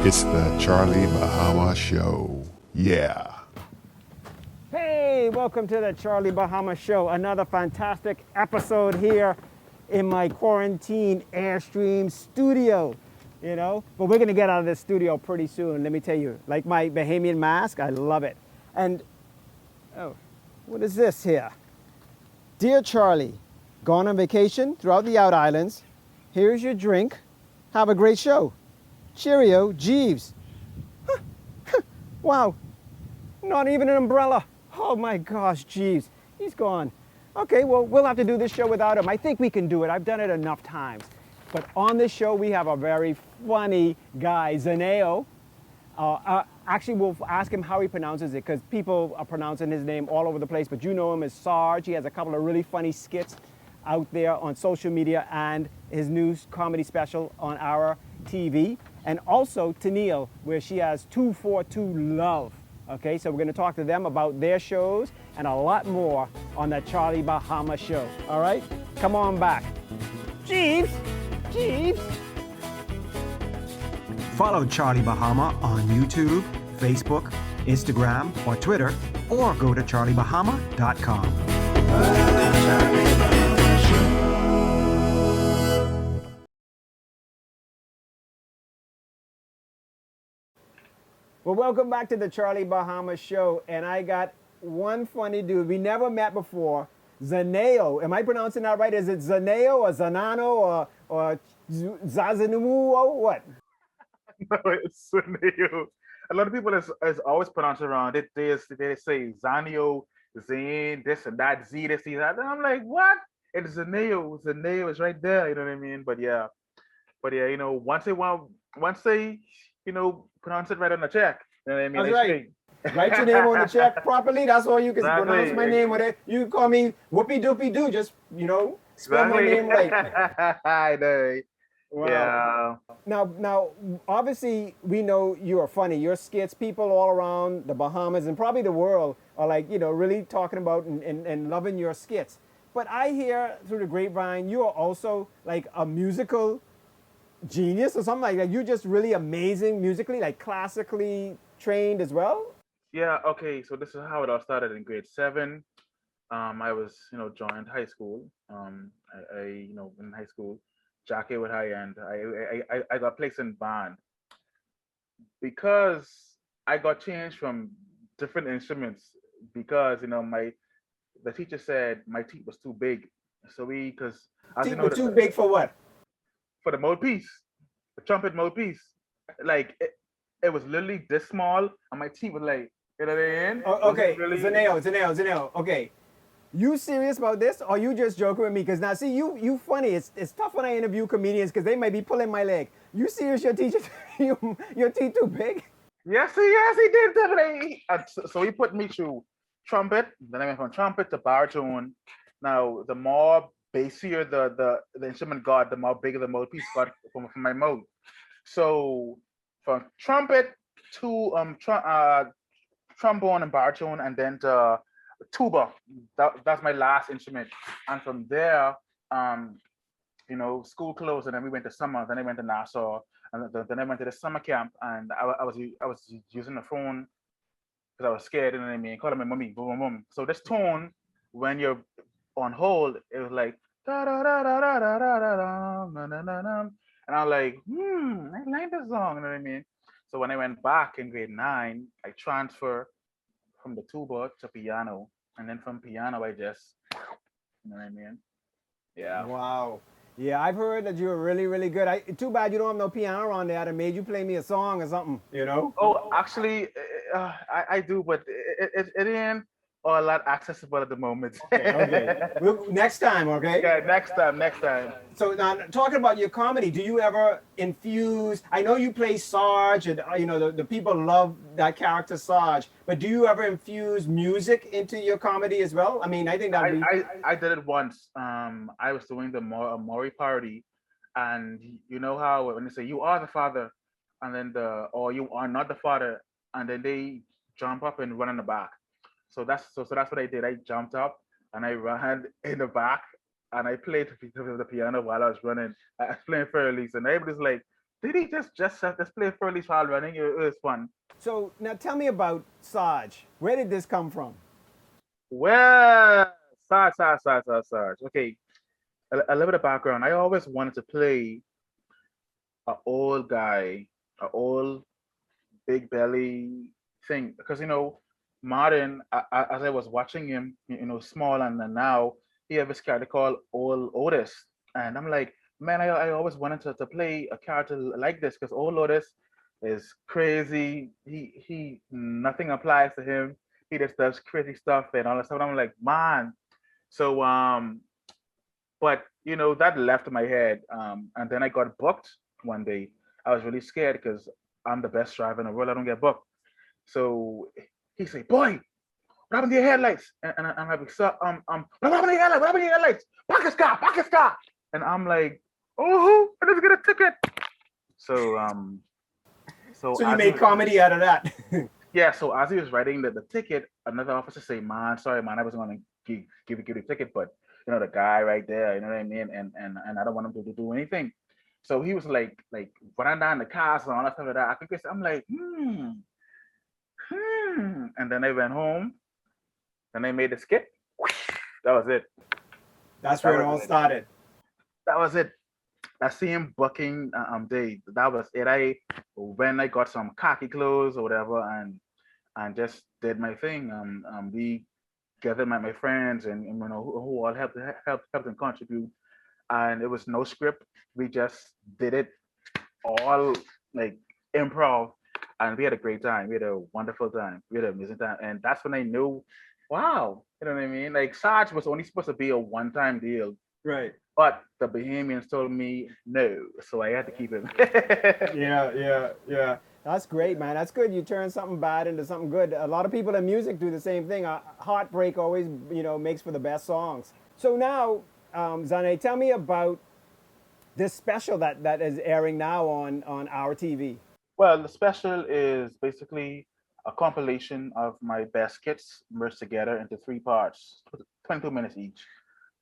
It's the Charlie Bahama Show. Yeah. Hey, welcome to the Charlie Bahama Show. Another fantastic episode here in my quarantine Airstream studio. But we're gonna get out of this studio pretty soon. Let me tell you, like my Bahamian mask, I love it. And oh, what is this here? Dear Charlie, gone on vacation throughout the Out Islands. Here's your drink. Have a great show. Cheerio, Jeeves. Wow, not even an umbrella. Oh my gosh, Jeeves, he's gone. Okay, well, we'll have to do this show without him. I think we can do it. I've done it enough times. But on this show, we have a very funny guy, Zhaneo. Actually, we'll ask him how he pronounces it because people are pronouncing his name all over the place. But you know him as Sarge. He has a couple of really funny skits out there on social media and his new comedy special on our TV. And also Tennille, where she has 242 Love. Okay, so we're going to talk to them about their shows and a lot more on the Charlie Bahama Show. All right, come on back. Jeeves, Jeeves. Follow Charlie Bahama on YouTube, Facebook, Instagram, or Twitter, or go to charliebahama.com. Well, welcome back to the Charlie Bahama Show. And I got one funny dude we never met before, Zhaneo. Am I pronouncing that right? Is it Zhaneo or Zanano or Zazanu or what? No, it's Zhaneo. A lot of people is always pronounce it wrong. They say Zhaneo, Zane, this and that, Z, this, Z, that. And I'm like, what? It's Zhaneo. Zhaneo is right there. You know what I mean? But yeah, once they pronounce it right on the check. You know what I mean? That's right. Write your name on the check properly. That's all you can Exactly. pronounce my name with it. You can call me Whoopie Doopie Doo. Just, spell my name right. I know. Wow. Yeah. Now, obviously, we know you are funny. Your skits, people all around the Bahamas and probably the world are like, really talking about and loving your skits. But I hear through the grapevine, you are also like a musical genius or something like that. You're just really amazing musically, like classically trained as well. Yeah, okay. So this is how it all started in grade 7. I was, joined high school. In high school, Jackie with high end. I got placed in band because I got changed from different instruments because the teacher said my teeth was too big. So because as you know, Too big for what? for the mouthpiece, the trumpet mouthpiece, like it was literally this small, and my teeth was like, you know what I mean? Oh, okay, Really, Zhaneo. Okay, you serious about this, or you just joking with me? Because now, see, you funny. It's tough when I interview comedians because they might be pulling my leg. You serious? Your teacher, your teeth too big? yes, he did definitely. So he put me through trumpet. Then I went from trumpet to baritone. Now, the more bassier the instrument got, the more bigger the mouthpiece got from my mouth. So from trumpet to trombone and baritone, and then to tuba. That's my last instrument. And from there, school closed, and then we went to summer. Then I went to Nassau, and then I went to the summer camp, and I was using the phone because I was scared, you know what I mean? Calling my mommy, boom, boom, boom. So this tone, when you're on hold, it was like da da da da da da da da da da da da, and I'm like, I like this song, you know what I mean? So when I went back in grade 9, I transferred from the tuba to piano, and then from piano, I just, you know what I mean? Yeah. Wow. Yeah, I've heard that you're really, really good. Too bad you don't have no piano on there. I made you play me a song or something. Oh, actually, I do, but it ain't all that accessible at the moment. Okay. Next time, okay? Yeah, next time. So now, talking about your comedy, do you ever infuse? I know you play Sarge, and the people love that character Sarge. But do you ever infuse music into your comedy as well? I mean, I think that I did it once. I was doing the Maury party, and you know how when they say you are the father, and then or you are not the father, and then they jump up and run in the back. So that's what I did. I jumped up and I ran in the back and I played the piano while I was running. I was playing for Elise, and everybody's like, did he just play Furley's while running? It was fun. So now tell me about Sarge. Where did this come from? Well, Sarge. Okay, a little bit of background. I always wanted to play a old guy, a old big belly thing, because Martin, as I was watching him, small, and then now he has this character called Old Otis, and I'm like, man, I always wanted to play a character like this, because Old Otis is crazy. He nothing applies to him. He just does crazy stuff and all that stuff. And I'm like, man. So but that left my head. And then I got booked one day. I was really scared because I'm the best driver in the world. I don't get booked. So he said, "Boy, what happened to your headlights?" And I'm like, "So, what happened to your headlights? What happened to your headlights? Park his car." And I'm like, "Oh, I just get a ticket." So So you made comedy out of that. yeah. So as he was writing the ticket, another officer say, "Man, sorry, man, I wasn't gonna give you the ticket, but the guy right there, you know what I mean, and I don't want him to do anything." So he was like running down the cars and all that stuff like that. I'm like, and then I went home, and I made the skit. That was it. That's where it all started. That was it. That same booking day. That was it. When I got some khaki clothes or whatever, and just did my thing. We gathered my friends and who all helped and contribute, and it was no script. We just did it all like improv, and we had a great time. We had a wonderful time. We had an amazing time, and that's when I knew, wow, you know what I mean? Like Sarge was only supposed to be a one-time deal, Right. but the Bahamians told me no, so I had to keep it. Yeah. That's great, man. That's good. You turn something bad into something good. A lot of people in music do the same thing. Heartbreak always, makes for the best songs. So now, Zhaneo, tell me about this special that is airing now on our TV. Well, the special is basically a compilation of my best skits merged together into 3 parts, 22 minutes each.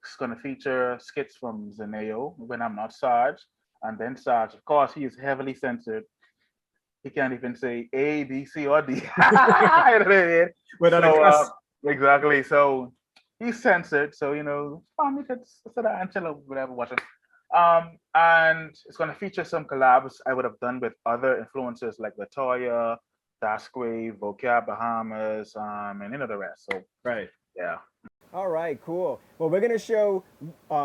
It's going to feature skits from Zhaneo when I'm not Sarge, and then Sarge. Of course, he is heavily censored. He can't even say A, B, C, or D. You know what I mean? Without a cuss. Exactly. So he's censored. So family could sit down and chill or whatever, watching. And it's going to feature some collabs I would have done with other influencers like Latoya, Dasquay, Vocab, Bahamas, and the rest. So Right. yeah. All right, cool. Well, we're going to show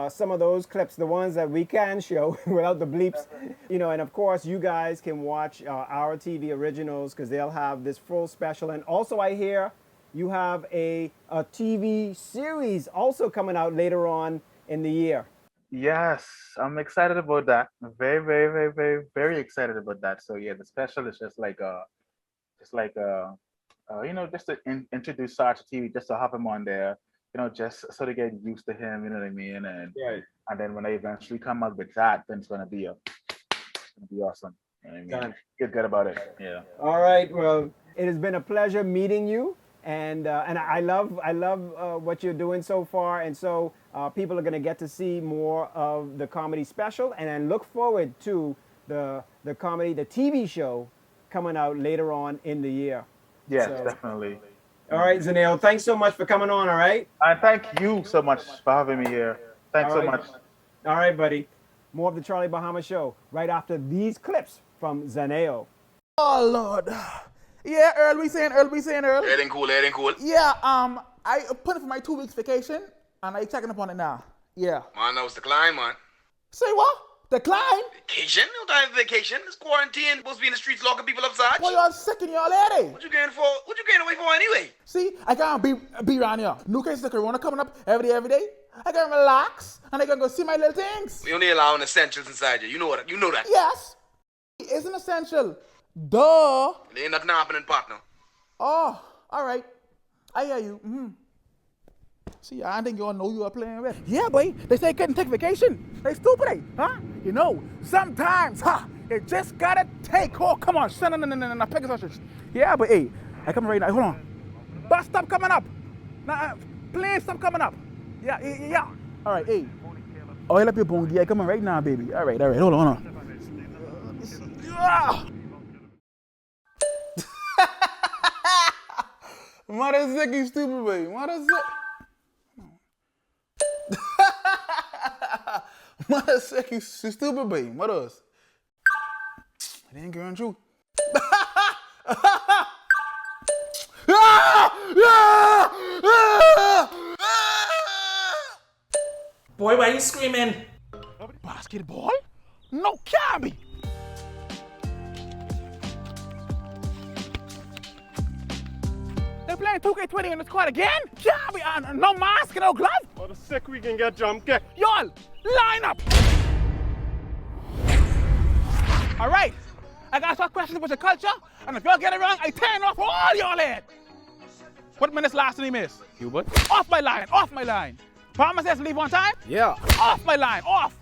some of those clips, the ones that we can show without the bleeps. And of course, you guys can watch our TV originals because they'll have this full special. And also, I hear you have a TV series also coming out later on in the year. Yes, I'm excited about that. I'm very, very, very, very, very excited about that. So yeah, the special is just just to introduce Sarge to TV, just to have him on there, just so to get used to him, you know what I mean? And Right. and then when I eventually come up with that, then it's gonna be awesome. You know what I mean? Done. Feel good about it. Yeah. All right. Well, it has been a pleasure meeting you, and I love what you're doing so far, and so people are going to get to see more of the comedy special, and then look forward to the TV show coming out later on in the year. Yes, So- definitely. All right, Zhaneo, thanks so much for coming on. All right. And thank you so much for having me here. Thanks All so right. much. All right, buddy. More of the Charlie Bahama Show right after these clips from Zhaneo. Oh Lord. Yeah, Earl, we saying Earl. Heading cool. Yeah, I put it for my 2 weeks vacation and I checking up on it now. Yeah. Man, that was decline, man. Say what? Decline? Vacation? No time for vacation. It's quarantine. Supposed to be in the streets locking people up, Sarge. Boy, y'all sick in y'all lady. What you getting for? What you getting away for anyway? See, I can't be around here. New cases of corona coming up every day. I can relax and I can go see my little things. We only allowing essentials inside you. You know that. Yes. It isn't essential. Duh. There ain't nothing happening, partner. Oh, all right. I hear you. See, I think you all know you are playing with. Yeah, boy. They say couldn't take vacation. They stupid, huh? Sometimes, you just gotta take. Oh, come on, son. No, Pegasus. Yeah, but hey, I come right now. Hold on. Bus stop coming up. Nah, plane stop coming up. Yeah. All right, hey. Oil up your bone. Yeah, coming right now, baby. All right. Hold on. Let me see. Mother sick, you stupid baby. Mother sick. Mother sick, you stupid baby. Mother. It ain't going true. Boy, why are you screaming? Basketball? No, can't be. They're playing 2K20 in the squad again? Can't be. No mask, no glove. For the sick, we can get jump kick. Y'all, line up. All right. I got some questions about your culture, and if y'all get it wrong, I turn off all y'all head. What minutes last name is? Hubert. Off my line, off my line. Bahama says leave on time? Yeah. Off my line, off.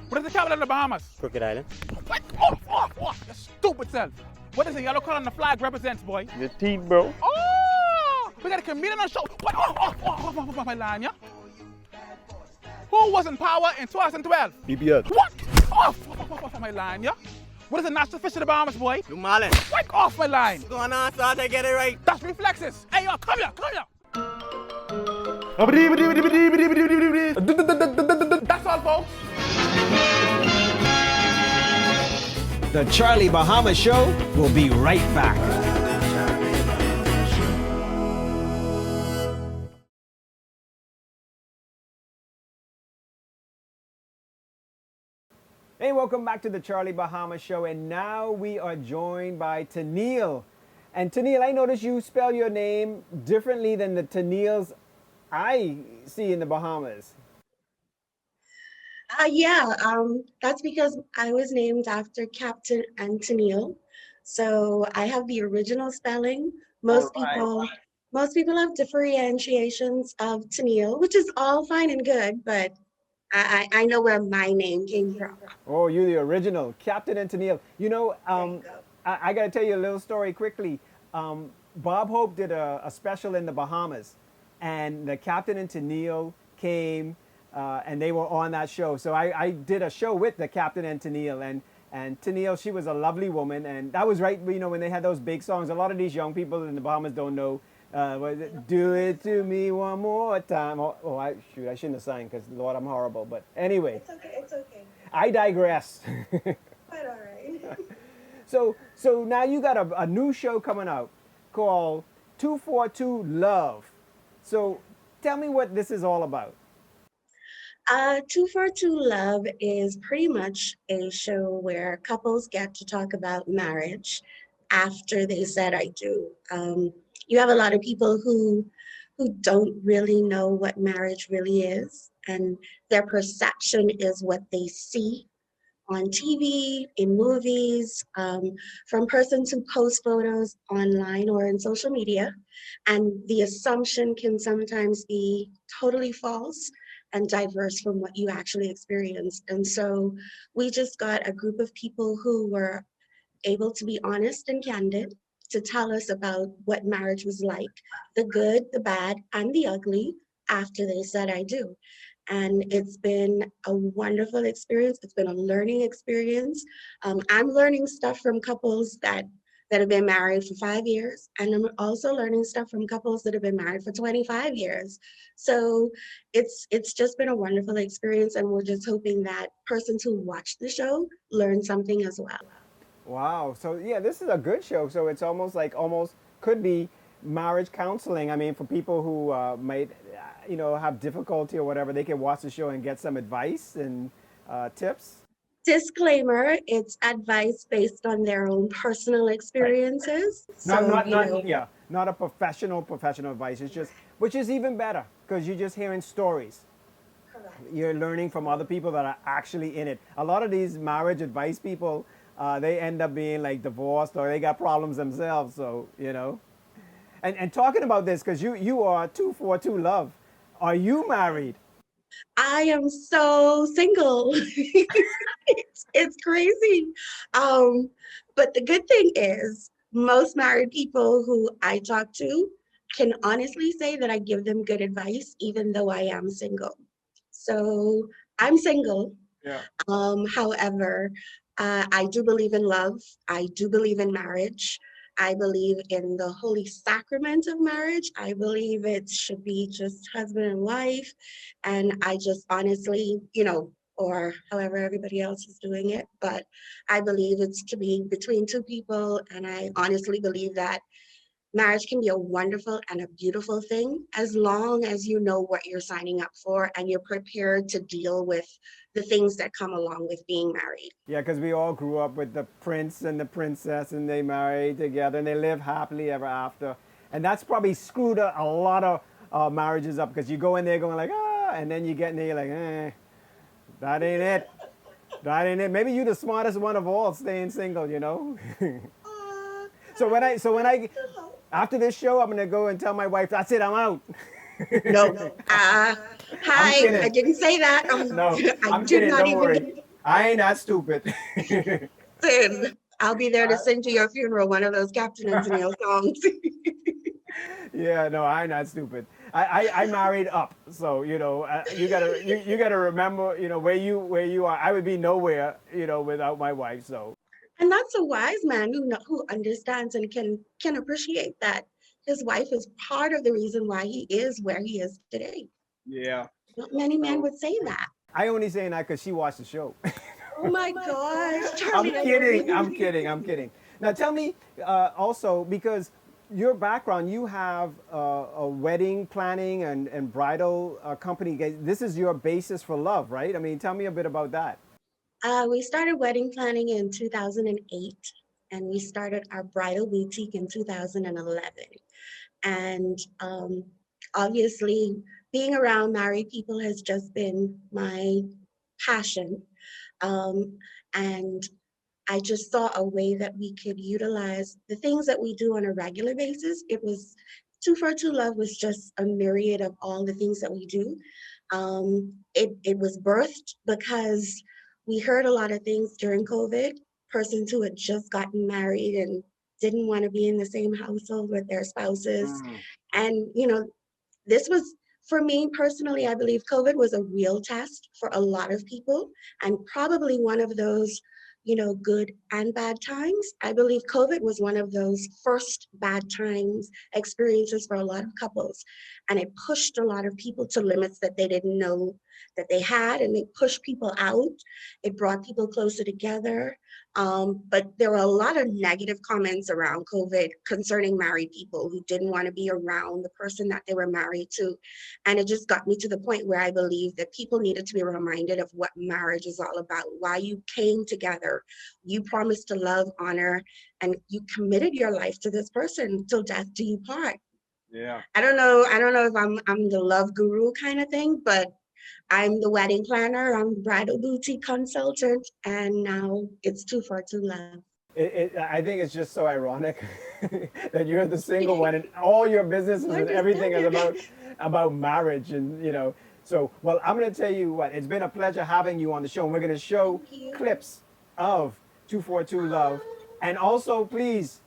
What is the capital of the Bahamas? Crooked Island. What? Off. You stupid self. What does the yellow color on the flag represents, boy? Your teeth, bro. Oh, we got a comedian on the show. What? Off my line, yeah? Who was in power in 2012? BBS. What? Off my line, yeah? What is the national fish of the Bahamas, boy? Blue Marlin. What? Off my line. What's going on, so I get it right? That's reflexes. Hey, yo, come here. That's all, folks. The Charlie Bahama Show will be right back. Hey, welcome back to the Charlie Bahama Show, and now we are joined by Zhaneo. And Zhaneo, I noticed you spell your name differently than the Zhaneos I see in the Bahamas. That's because I was named after Captain Zhaneo. So I have the original spelling. Most people have differentiations of Zhaneo, which is all fine and good, but I know where my name came from. Oh, you're the original, Captain Zhaneo. You know, I got to tell you a little story quickly. Bob Hope did a special in the Bahamas, and the Captain Zhaneo came, and they were on that show. So I did a show with the Captain Zhaneo, and Zhaneo, she was a lovely woman, and that was right, you know, when they had those big songs. A lot of these young people in the Bahamas don't know. Do it to me one more time. I shouldn't have sang because, Lord, I'm horrible. But anyway. It's okay. I digress. Quite all right. So now you got a new show coming out called 242 Love. So tell me what this is all about. 242 Love is pretty much a show where couples get to talk about marriage after they said I do. You have a lot of people who don't really know what marriage really is, and their perception is what they see on TV, in movies, from persons who post photos online or in social media. And the assumption can sometimes be totally false and diverse from what you actually experienced. And so we just got a group of people who were able to be honest and candid to tell us about what marriage was like, the good, the bad, and the ugly after they said I do. And it's been a wonderful experience. It's been a learning experience. I'm learning stuff from couples that have been married for 5 years. And I'm also learning stuff from couples that have been married for 25 years. So it's just been a wonderful experience. And we're just hoping that persons who watch the show learn something as well. Wow. So yeah, this is a good show. So it's almost could be marriage counseling. I mean, for people who might, have difficulty or whatever, they can watch the show and get some advice and tips. Disclaimer, it's advice based on their own personal experiences. Right. Not a professional advice. It's just, which is even better because you're just hearing stories. Correct. You're learning from other people that are actually in it. A lot of these marriage advice people, they end up being like divorced or they got problems themselves. So, and talking about this, because you are 242 Love. Are you married? I am so single. It's crazy. But the good thing is most married people who I talk to can honestly say that I give them good advice, even though I am single. So I'm single. Yeah. However, I do believe in love. I do believe in marriage. I believe in the holy sacrament of marriage. I believe it should be just husband and wife. And I just honestly, or however everybody else is doing it, but I believe it's to be between two people. And I honestly believe that marriage can be a wonderful and a beautiful thing as long as you know what you're signing up for and you're prepared to deal with the things that come along with being married. Yeah, because we all grew up with the prince and the princess, and they married together, and they live happily ever after. And that's probably screwed a lot of marriages up, because you go in there going like, and then you get in there, you're like, that ain't it. That ain't it. Maybe you're the smartest one of all staying single, So when I after this show, I'm gonna go and tell my wife, that's it, I'm out. No. Hi, I didn't say that. No, I'm did kidding. not Don't worry. I ain't that stupid. Listen, I'll be there to sing to your funeral one of those Captain and Zhaneo songs. Yeah, no, I'm not stupid. I married up, so you gotta remember, where you are. I would be nowhere, without my wife. So. And that's a wise man who understands and can appreciate that his wife is part of the reason why he is where he is today. Yeah. Not many men would say that. I only saying that because she watched the show. Oh my gosh, I'm Charlie. kidding. Now tell me, also, because your background, you have a wedding planning and bridal company. This is your basis for love, right? I mean, tell me a bit about that. We started wedding planning in 2008, and we started our bridal boutique in 2011. And obviously, being around married people has just been my passion. And I just saw a way that we could utilize the things that we do on a regular basis. It was 242 Love was just a myriad of all the things that we do. It was birthed because we heard a lot of things during COVID, persons who had just gotten married and didn't want to be in the same household with their spouses. And, this was, for me personally, I believe COVID was a real test for a lot of people, and probably one of those, good and bad times. I believe COVID was one of those first bad times experiences for a lot of couples. And it pushed a lot of people to limits that they didn't know that they had, and it pushed people out. It brought people closer together. But there were a lot of negative comments around COVID concerning married people who didn't want to be around the person that they were married to. And it just got me to the point where I believe that people needed to be reminded of what marriage is all about, why you came together. You promised to love, honor, and you committed your life to this person till death do you part. Yeah. I don't know if I'm the love guru kind of thing, but I'm the wedding planner, I'm bridal boutique consultant, and now it's 242 Love. I think it's just so ironic that you're the single one and all your businesses and everything is about marriage, and So, well, I'm going to tell you what, it's been a pleasure having you on the show, and we're going to show clips of 242 Love. And also, please,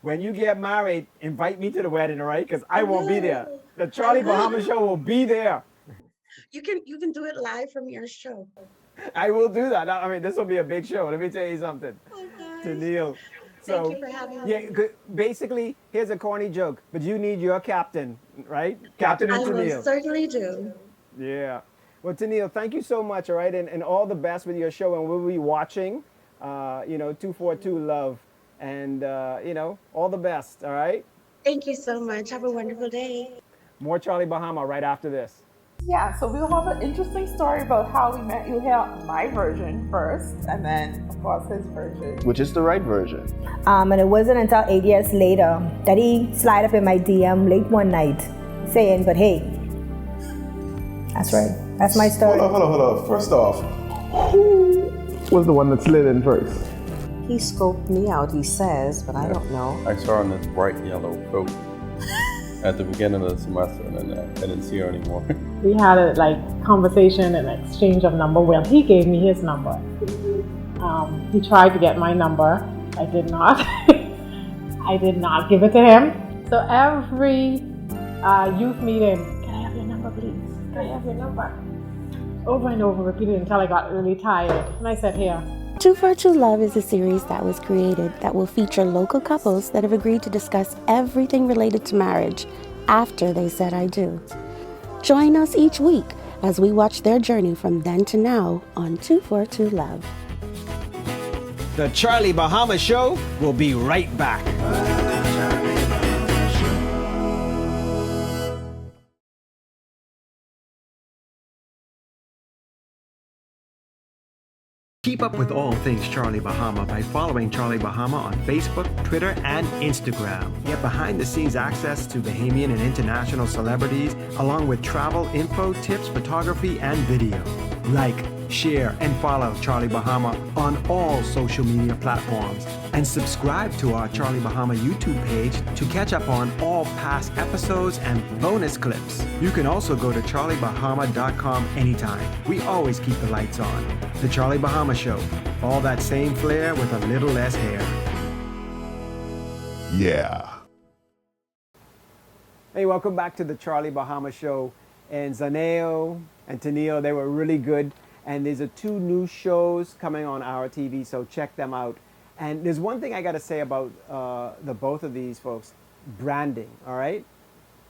when you get married, invite me to the wedding, all right? Because I won't be there. The Charlie Bahama show will be there. You can do it live from your show. I will do that. I mean, this will be a big show. Let me tell you something. Tennille. So, Thank you for having me. Yeah, basically, here's a corny joke, but you need your captain, right? Captain and Tennille. I will certainly do. Yeah. Well, Tennille, thank you so much, all right? And all the best with your show. And we'll be watching, 242 Love. And, all the best, all right? Thank you so much. Have a wonderful day. More Charlie Bahama right after this. Yeah, so we'll have an interesting story about how we met. You'll hear my version first, and then, of course, his version. Which is the right version. And it wasn't until 8 years later that he slid up in my DM late one night saying, but hey, that's right. That's my story. Hold on. First off, who was the one that slid in first? He scoped me out, he says, but I don't know. I saw her in this bright yellow coat at the beginning of the semester, and then I didn't see her anymore. We had a conversation and exchange of number. Well, he gave me his number. He tried to get my number. I did not. I did not give it to him. So every youth meeting, can I have your number, please? Can I have your number? Over and over, repeated until I got really tired. And I said, here, Two for True Love is a series that was created that will feature local couples that have agreed to discuss everything related to marriage after they said I do. Join us each week as we watch their journey from then to now on Two for True Love. The Charlie Bahama Show will be right back. Keep up with all things Charlie Bahama by following Charlie Bahama on Facebook, Twitter, and Instagram. Get behind-the-scenes access to Bahamian and international celebrities, along with travel info, tips, photography, and video. Like, share, and follow Charlie Bahama on all social media platforms. And subscribe to our Charlie Bahama YouTube page to catch up on all past episodes and bonus clips. You can also go to charliebahama.com anytime. We always keep the lights on. The Charlie Bahama Show. All that same flair with a little less hair. Yeah. Hey, welcome back to the Charlie Bahama Show. And Zhaneo and Zhaneo, they were really good. And there's two new shows coming on our TV, so check them out. And there's one thing I got to say about the both of these folks, branding, all right?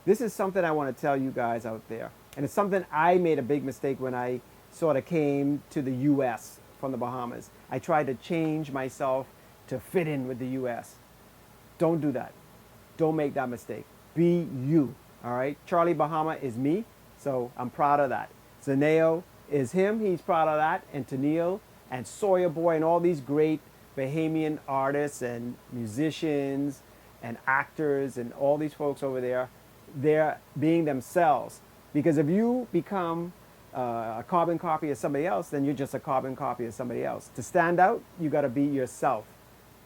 This is something I want to tell you guys out there. And it's something I made a big mistake when I sort of came to the U.S. from the Bahamas. I tried to change myself to fit in with the U.S. Don't do that. Don't make that mistake. Be you, all right? Charlie Bahama is me, so I'm proud of that. Zhaneo is him, he's proud of that. And Zhaneo and Sawyer Boy and all these great Bahamian artists and musicians and actors and all these folks over there, they're being themselves. Because if you become a carbon copy of somebody else, then you're just a carbon copy of somebody else. To stand out, you got to be yourself.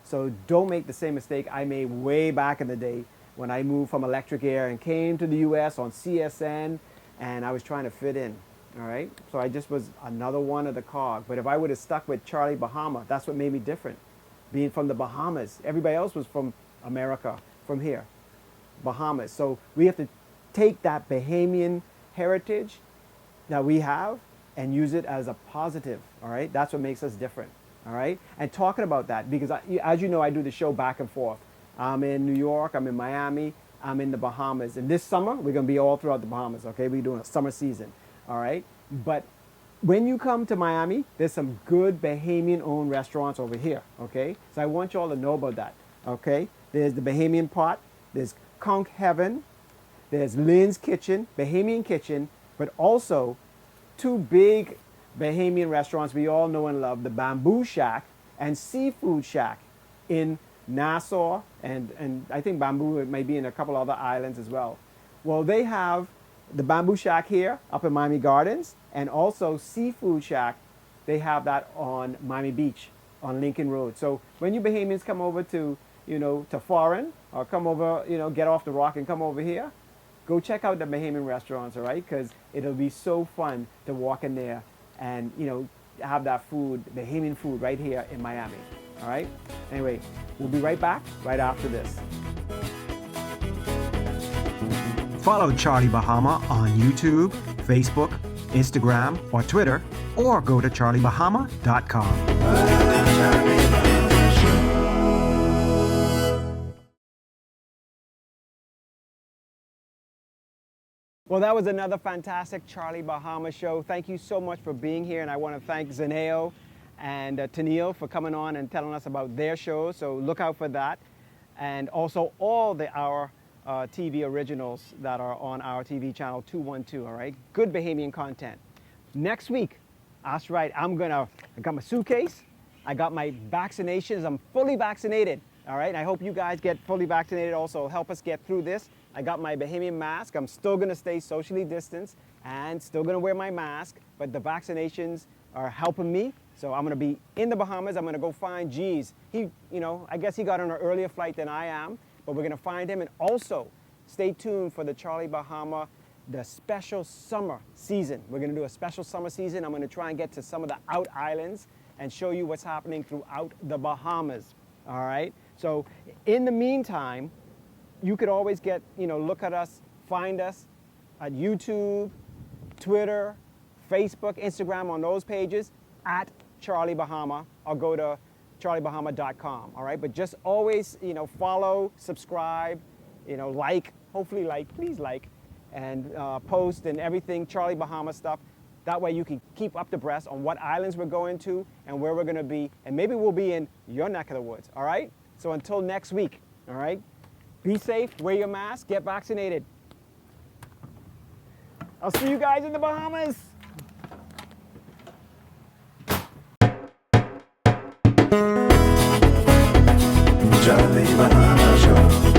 So don't make the same mistake I made way back in the day when I moved from Electric Air and came to the U.S. on CSN, and I was trying to fit in. All right, so I just was another one of the cog. But if I would have stuck with Charlie Bahama, that's what made me different. Being from the Bahamas, everybody else was from America, from here, Bahamas. So we have to take that Bahamian heritage that we have and use it as a positive. All right, that's what makes us different. All right, and talking about that, because as you know, I do the show back and forth. I'm in New York, I'm in Miami, I'm in the Bahamas, and this summer we're gonna be all throughout the Bahamas. Okay, we're doing a summer season. All right, but when you come to Miami, there's some good Bahamian-owned restaurants over here. Okay, so I want you all to know about that. Okay, there's the Bahamian Pot, there's Conch Heaven, there's Lynn's Kitchen, Bahamian Kitchen, but also two big Bahamian restaurants we all know and love, the Bamboo Shack and Seafood Shack in Nassau, and I think Bamboo may be in a couple other islands as well. Well, they have the Bamboo Shack here up in Miami Gardens, and also Seafood Shack, they have that on Miami Beach on Lincoln Road. So when you Bahamians come over to, to foreign, or come over, get off the rock and come over here, go check out the Bahamian restaurants, all right? Because it'll be so fun to walk in there and, have that food, Bahamian food right here in Miami, all right? Anyway, we'll be right back right after this. Follow Charlie Bahama on YouTube, Facebook, Instagram, or Twitter, or go to charliebahama.com. Well, that was another fantastic Charlie Bahama show. Thank you so much for being here, and I want to thank Zhaneo and Zhaneo for coming on and telling us about their shows, so look out for that. And also all our TV originals that are on our TV channel 212, all right? Good Bahamian content. Next week, that's right, I got my suitcase, I got my vaccinations, I'm fully vaccinated, all right? And I hope you guys get fully vaccinated also. Help us get through this. I got my Bahamian mask. I'm still gonna stay socially distanced and still gonna wear my mask, but the vaccinations are helping me. So I'm gonna be in the Bahamas. I'm gonna go find G's. He, I guess he got on an earlier flight than I am, but we're gonna find him. And also, stay tuned for the Charlie Bahama, the special summer season. We're gonna do a special summer season. I'm gonna try and get to some of the out islands and show you what's happening throughout the Bahamas, all right? So in the meantime, you could always look at us, find us at YouTube, Twitter, Facebook, Instagram, on those pages at Charlie Bahama or go to charliebahama.com, all right? But just always, follow, subscribe, hopefully please like, and post and everything, Charlie Bahama stuff. That way you can keep up abreast on what islands we're going to and where we're gonna be, and maybe we'll be in your neck of the woods, all right? So until next week, all right? Be safe, wear your mask, get vaccinated. I'll see you guys in the Bahamas. Charlie Bahama Show.